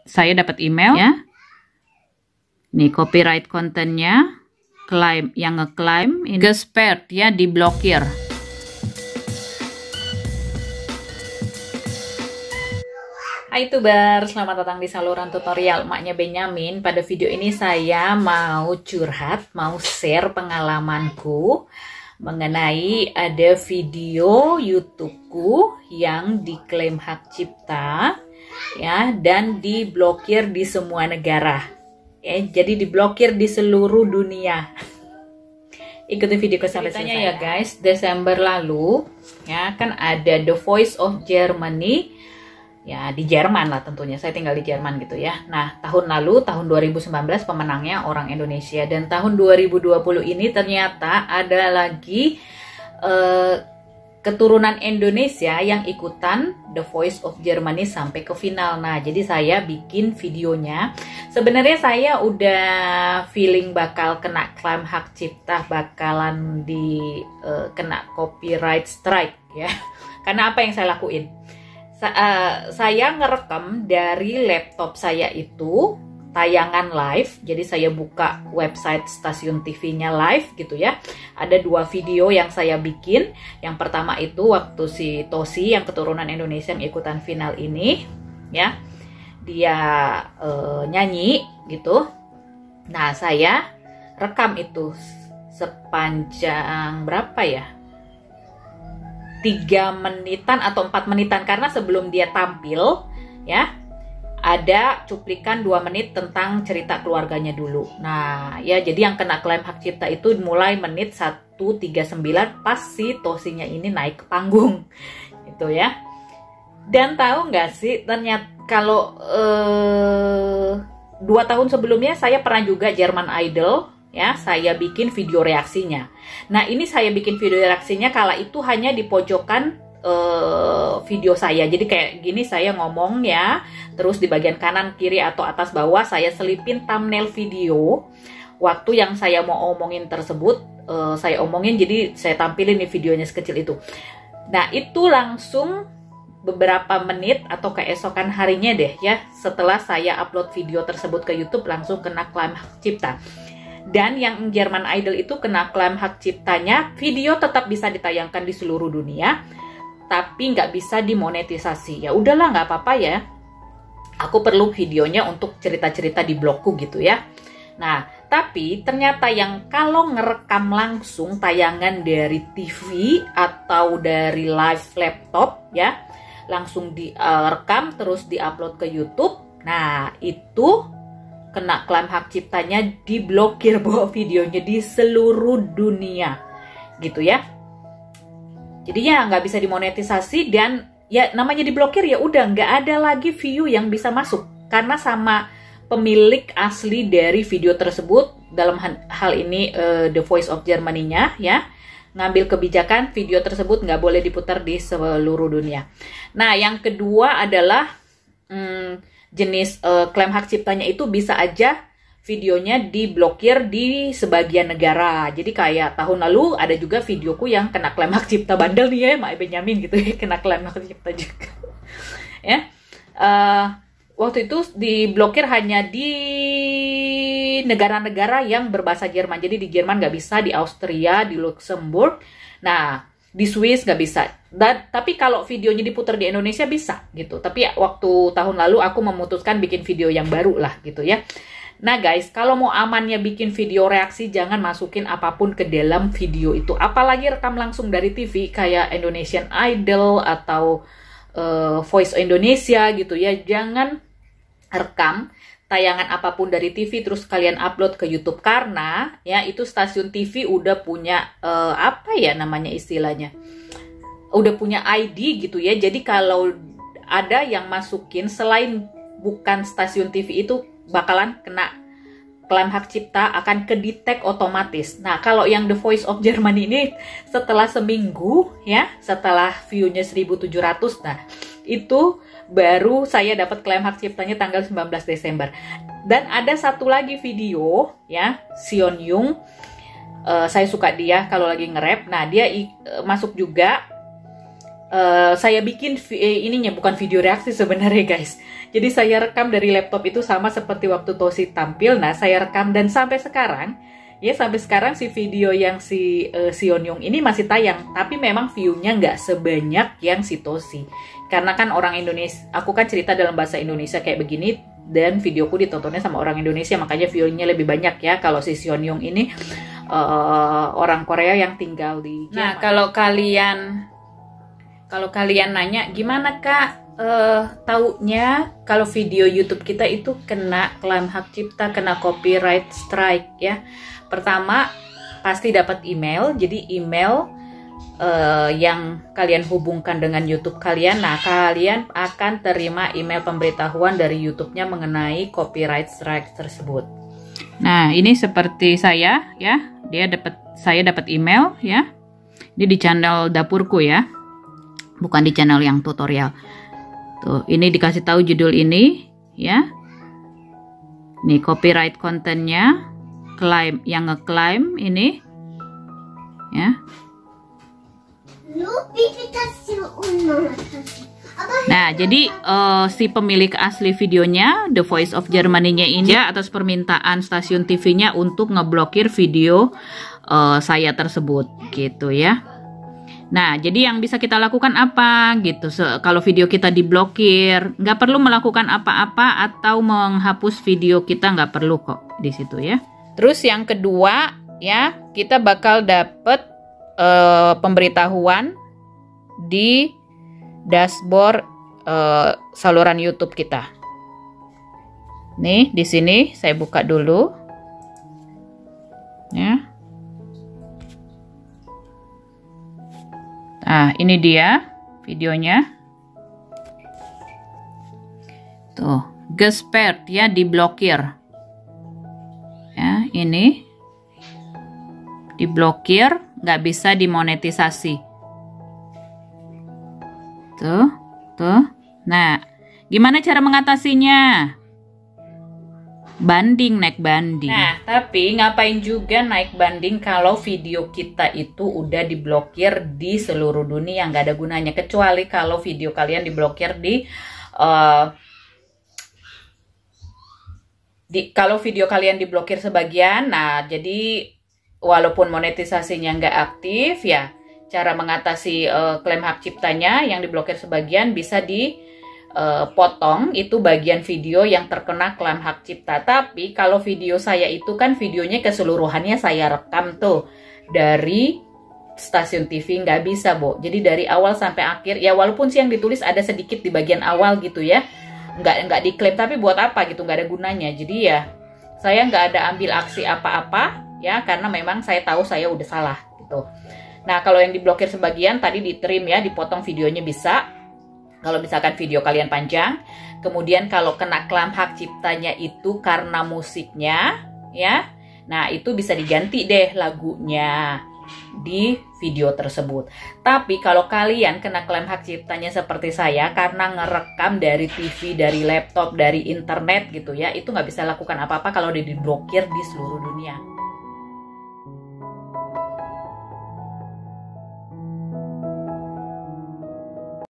saya dapat email ya. Nih copyright kontennya, klaim yang ngeklaim ini gesperrt ya, diblokir. Hai tuber, selamat datang di saluran tutorial Maknya Benyamin. Pada video ini saya mau curhat, mau share pengalamanku mengenai ada video YouTubeku yang diklaim hak cipta ya, dan diblokir di semua negara. Ya, jadi diblokir di seluruh dunia. Ikuti videoku sampai selesai ya guys. Desember lalu ya kan ada The Voice of Germany. Ya di Jerman lah tentunya, saya tinggal di Jerman gitu ya. Nah tahun lalu, tahun 2019 pemenangnya orang Indonesia. Dan tahun 2020 ini ternyata ada lagi keturunan Indonesia yang ikutan The Voice of Germany sampai ke final. Nah jadi saya bikin videonya. Sebenarnya saya udah feeling bakal kena klaim hak cipta, bakalan di kena copyright strike ya. Karena apa yang saya lakuin? Saya ngerekam dari laptop saya itu tayangan live, jadi saya buka website stasiun TV-nya live gitu ya. Ada dua video yang saya bikin. Yang pertama itu waktu si Tosi yang keturunan Indonesia yang ikutan final ini ya, dia nyanyi gitu. Nah saya rekam itu sepanjang berapa ya, 3 menitan atau 4 menitan, karena sebelum dia tampil ya ada cuplikan 2 menit tentang cerita keluarganya dulu. Nah ya jadi yang kena klaim hak cipta itu mulai menit 1:39 pas si Tosinya ini naik ke panggung gitu ya. Dan tahu nggak sih, ternyata kalau 2 tahun sebelumnya saya pernah juga German Idol ya, saya bikin video reaksinya. Nah ini saya bikin video reaksinya kala itu hanya di pojokan video saya. Jadi kayak gini saya ngomong ya, terus di bagian kanan, kiri, atau atas bawah saya selipin thumbnail video. Waktu yang saya mau omongin tersebut, saya omongin, jadi saya tampilin nih videonya sekecil itu. Nah itu langsung beberapa menit atau keesokan harinya deh ya, setelah saya upload video tersebut ke YouTube, langsung kena klaim hak cipta. Dan yang German Idol itu kena klaim hak ciptanya, video tetap bisa ditayangkan di seluruh dunia, tapi nggak bisa dimonetisasi. Ya udahlah, nggak apa-apa ya. Aku perlu videonya untuk cerita-cerita di blogku gitu ya. Nah, tapi ternyata yang kalau ngerekam langsung tayangan dari TV atau dari live laptop ya, langsung direkam terus diupload ke YouTube. Nah, itu kena klaim hak ciptanya, diblokir bahwa videonya di seluruh dunia gitu ya. Jadinya nggak bisa dimonetisasi, dan ya namanya diblokir ya udah nggak ada lagi view yang bisa masuk, karena sama pemilik asli dari video tersebut, dalam hal ini The Voice of Germany-nya ya, ngambil kebijakan video tersebut nggak boleh diputar di seluruh dunia. Nah yang kedua adalah jenis klaim hak ciptanya itu bisa aja videonya diblokir di sebagian negara. Jadi kayak tahun lalu ada juga videoku yang kena klaim hak cipta, bandel nih ya Maknya Benyamin gitu ya, kena klaim hak cipta juga ya. Waktu itu diblokir hanya di negara-negara yang berbahasa Jerman. Jadi di Jerman nggak bisa, di Austria, di Luxembourg, nah di Swiss nggak bisa. Tapi kalau videonya diputar di Indonesia bisa gitu. Tapi waktu tahun lalu aku memutuskan bikin video yang baru lah gitu ya. Nah guys, kalau mau amannya bikin video reaksi, jangan masukin apapun ke dalam video itu. Apalagi rekam langsung dari TV kayak Indonesian Idol atau Voice Indonesia gitu ya. Jangan rekam tayangan apapun dari TV terus kalian upload ke YouTube, karena ya itu stasiun TV udah punya apa ya namanya istilahnya, udah punya ID gitu ya. Jadi kalau ada yang masukin selain bukan stasiun TV itu, bakalan kena klaim hak cipta, akan kedetek otomatis. Nah kalau yang The Voice of Germany ini setelah seminggu ya, setelah view-nya 1.700, nah itu baru saya dapat klaim hak ciptanya tanggal 19 Desember. Dan ada satu lagi video ya, Sion Yung, saya suka dia kalau lagi nge-rap. Nah dia masuk juga. Saya bikin ininya bukan video reaksi sebenarnya guys. Jadi saya rekam dari laptop itu sama seperti waktu Tosi tampil. Nah, saya rekam dan sampai sekarang, ya sampai sekarang si video yang si Sionyung ini masih tayang. Tapi memang view-nya nggak sebanyak yang si Tosi. Karena kan orang Indonesia, aku kan cerita dalam bahasa Indonesia kayak begini, dan videoku ditontonnya sama orang Indonesia, makanya view-nya lebih banyak ya. Kalau si Sionyung ini orang Korea yang tinggal di Jerman. Nah, kalau kalian nanya gimana Kak taunya kalau video YouTube kita itu kena klaim hak cipta, kena copyright strike ya. Pertama pasti dapat email. Jadi email yang kalian hubungkan dengan YouTube kalian. Nah, kalian akan terima email pemberitahuan dari YouTube-nya mengenai copyright strike tersebut. Nah, ini seperti saya ya. Saya dapat email ya. Ini di channel dapurku ya. Bukan di channel yang tutorial. Tuh, ini dikasih tahu judul ini ya. Nih copyright kontennya, claim yang ngeklaim ini ya. Nah, jadi si pemilik asli videonya, The Voice of Germany-nya ini atas permintaan stasiun TV-nya untuk ngeblokir video saya tersebut gitu ya. Nah, jadi yang bisa kita lakukan apa gitu? Kalau video kita diblokir, nggak perlu melakukan apa-apa atau menghapus video kita, nggak perlu kok di situ ya. Terus yang kedua ya, kita bakal dapet pemberitahuan di dashboard saluran YouTube kita. Nih di sini saya buka dulu ya. Nah, ini dia videonya. Tuh, gesperrt ya, diblokir. Ya, ini diblokir, nggak bisa dimonetisasi. Tuh. Nah, gimana cara mengatasinya? Naik banding. Nah, tapi ngapain juga naik banding kalau video kita itu udah diblokir di seluruh dunia, nggak ada gunanya. Kecuali kalau video kalian diblokir kalau video kalian diblokir sebagian, nah jadi walaupun monetisasinya nggak aktif ya, cara mengatasi klaim hak ciptanya yang diblokir sebagian bisa dipotong itu bagian video yang terkena klaim hak cipta. Tapi kalau video saya itu kan videonya keseluruhannya saya rekam tuh dari stasiun TV, nggak bisa Bo. Jadi dari awal sampai akhir ya, walaupun sih yang ditulis ada sedikit di bagian awal gitu ya, nggak diklaim, tapi buat apa gitu, nggak ada gunanya. Jadi ya saya nggak ada ambil aksi apa-apa ya, karena memang saya tahu saya udah salah gitu. Nah, kalau yang diblokir sebagian tadi di-trim ya, dipotong videonya bisa. Kalau misalkan video kalian panjang. Kemudian kalau kena klaim hak ciptanya itu karena musiknya ya. Nah, itu bisa diganti deh lagunya di video tersebut. Tapi kalau kalian kena klaim hak ciptanya seperti saya karena ngerekam dari TV, dari laptop, dari internet gitu ya, itu nggak bisa lakukan apa-apa kalau udah diblokir di seluruh dunia.